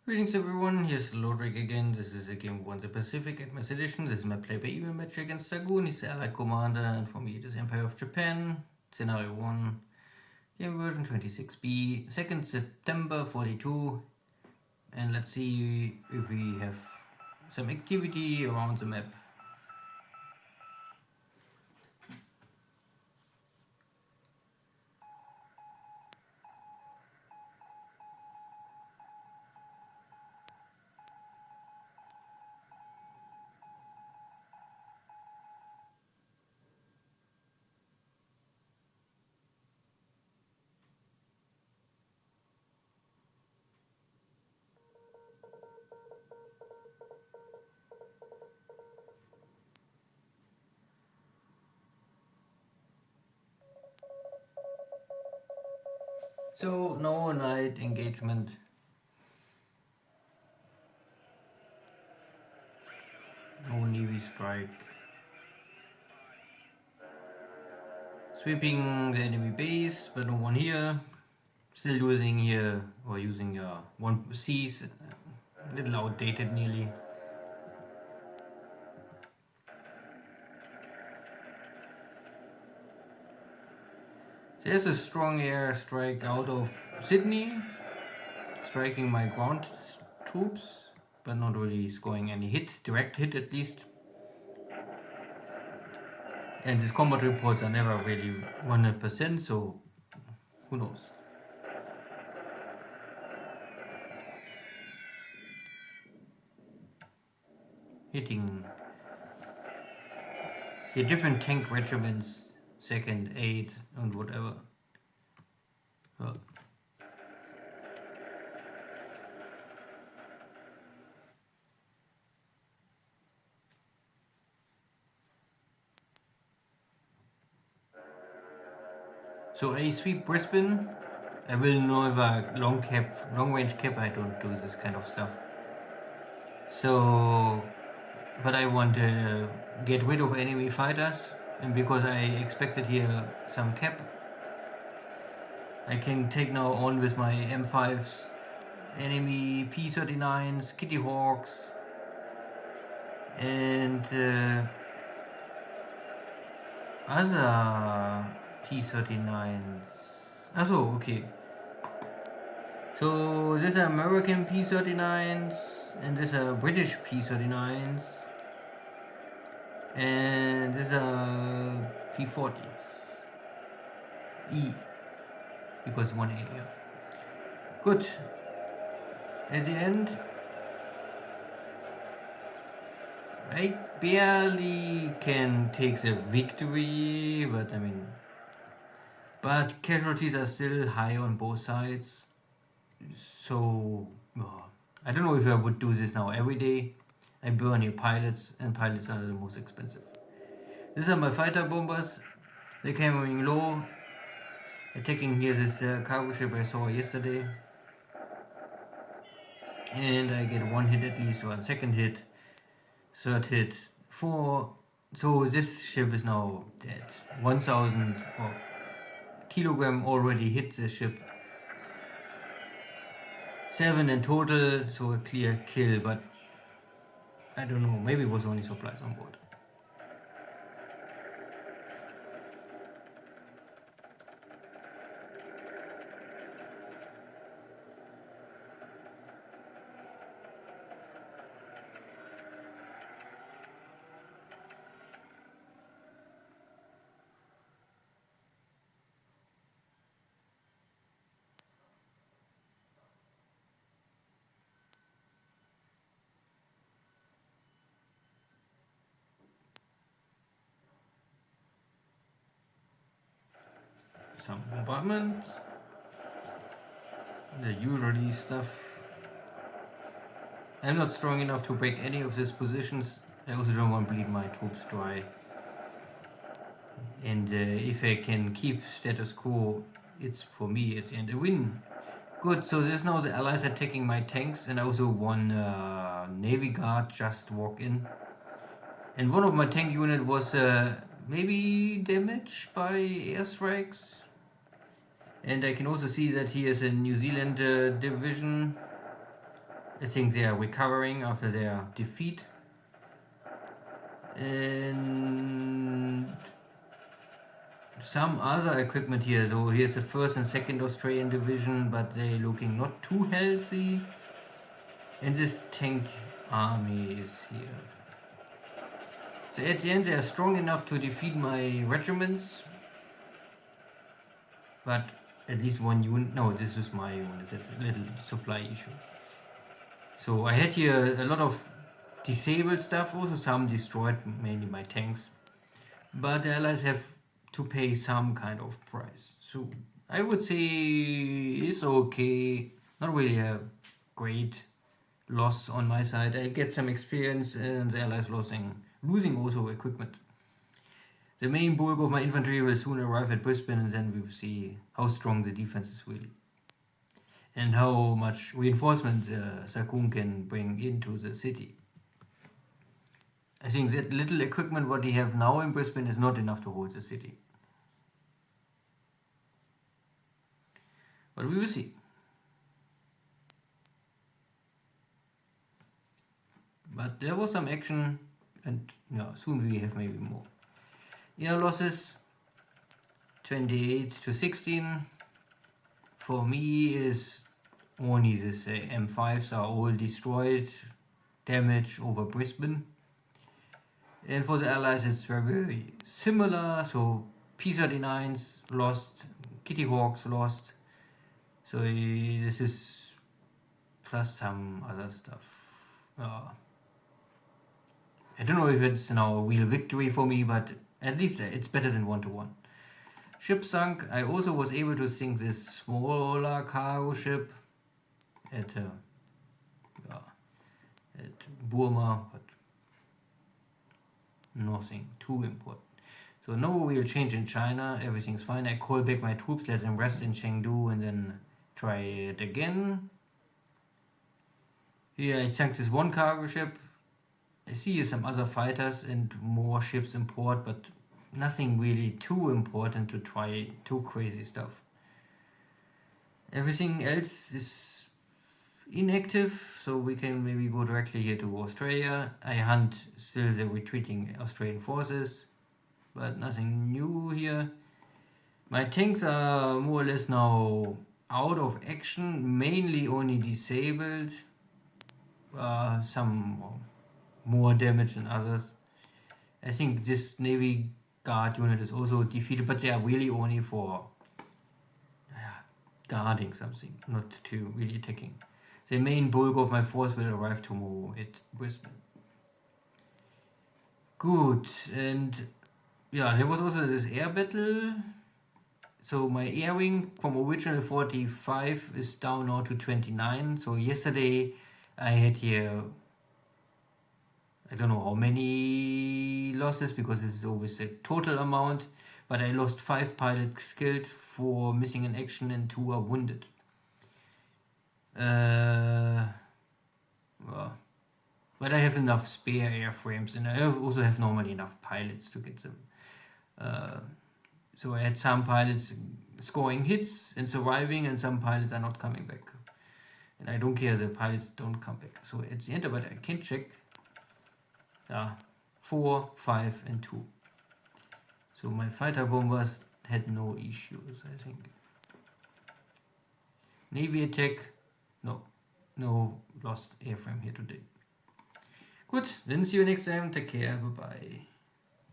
Greetings everyone, here's Lodrik again. This is a Game of the Pacific Advanced Edition. This is my play by PBEM match against Xargun. He's the Allied Commander, and for me it is Empire of Japan. Scenario 1, game version 26B, 2nd September 42. And let's see if we have some activity around the map. So, no night engagement. No Navy strike. Sweeping the enemy base, but no one here. Still using here, or using one C's, a little outdated nearly. There's a strong air strike out of Sydney, striking my ground troops, but not really scoring any hit, direct hit at least. And these combat reports are never really 100%, so who knows. Hitting the different tank regiments, 2nd, 8, and whatever. So I sweep Brisbane. I will never long range cap. I don't do this kind of stuff. So, but I want to get rid of enemy fighters, and because I expected here some cap, I can take now on with my M5s, enemy P-39s, Kitty Hawks, and other P-39s. Also, okay. So these are American P-39s, and these are British P-39s, and these are P-40s. E, because 1A, yeah. Good. At the end, I barely can take the victory, but I mean, but casualties are still high on both sides. So, I don't know if I would do this now every day. I burn your pilots, and pilots are the most expensive. These are my fighter bombers. They're coming low, attacking here this cargo ship I saw yesterday. And I get one hit at least, one second hit, third hit, 4. So this ship is now dead. 1000 kilogram already hit the ship. 7 in total, so a clear kill, but I don't know, maybe it was only supplies on board. Some bombardments, the usually stuff. I'm not strong enough to break any of these positions. I also don't want to bleed my troops dry. And if I can keep status quo, it's for me, it's the end a win. Good, so this now the allies are taking my tanks, and also one navy guard just walk in. And one of my tank unit was maybe damaged by airstrikes. And I can also see that he is a New Zealand division. I think they are recovering after their defeat. And some other equipment here. So here's the 1st and 2nd Australian Division, but they're looking not too healthy. And this tank army is here. So at the end they are strong enough to defeat my regiments. But at least one unit. No, this is my unit. That's a little supply issue. So I had here a lot of disabled stuff, also some destroyed, mainly my tanks. But the allies have to pay some kind of price. So I would say it's okay. Not really a great loss on my side. I get some experience and the allies losing also equipment. The main bulk of my infantry will soon arrive at Brisbane, and then we will see how strong the defense is really. And how much reinforcement Xargun can bring into the city. I think that little equipment what they have now in Brisbane is not enough to hold the city. But we will see. But there was some action, and yeah, soon we have maybe more. Air losses 28 to 16. For me is only this M5s are all destroyed, damage over Brisbane. And for the allies it's very similar, so P-39s lost, Kitty Hawks lost. So this is plus some other stuff. I don't know if it's now a real victory for me, but at least it's better than 1-1. Ship sunk. I also was able to sink this smaller cargo ship at Burma, but nothing too important. So no real change in China. Everything's fine. I call back my troops, let them rest in Chengdu, and then try it again. Here I sank this one cargo ship. I see some other fighters and more ships in port, but nothing really too important to try too crazy stuff. Everything else is inactive, so we can maybe go directly here to Australia. I hunt still the retreating Australian forces, but nothing new here. My tanks are more or less now out of action, mainly only disabled. Some more damage than others. I think this Navy Guard unit is also defeated, but they are really only for guarding something, not to really attacking. The main bulk of my force will arrive tomorrow at Brisbane. Good, and yeah, there was also this air battle. So my air wing from original 45 is down now to 29. So yesterday I had here, I don't know how many losses, because this is always a total amount, but I lost 5 pilots killed, 4 missing in action, and 2 are wounded. Well, but I have enough spare airframes, and I also have normally enough pilots to get them. So I had some pilots scoring hits and surviving, and some pilots are not coming back. And I don't care, the pilots don't come back. So at the end, but I can check. 4, 5, and 2. So my fighter bombers had no issues, I think. Navy attack, no lost airframe here today. Good, then see you next time. Take care, bye bye.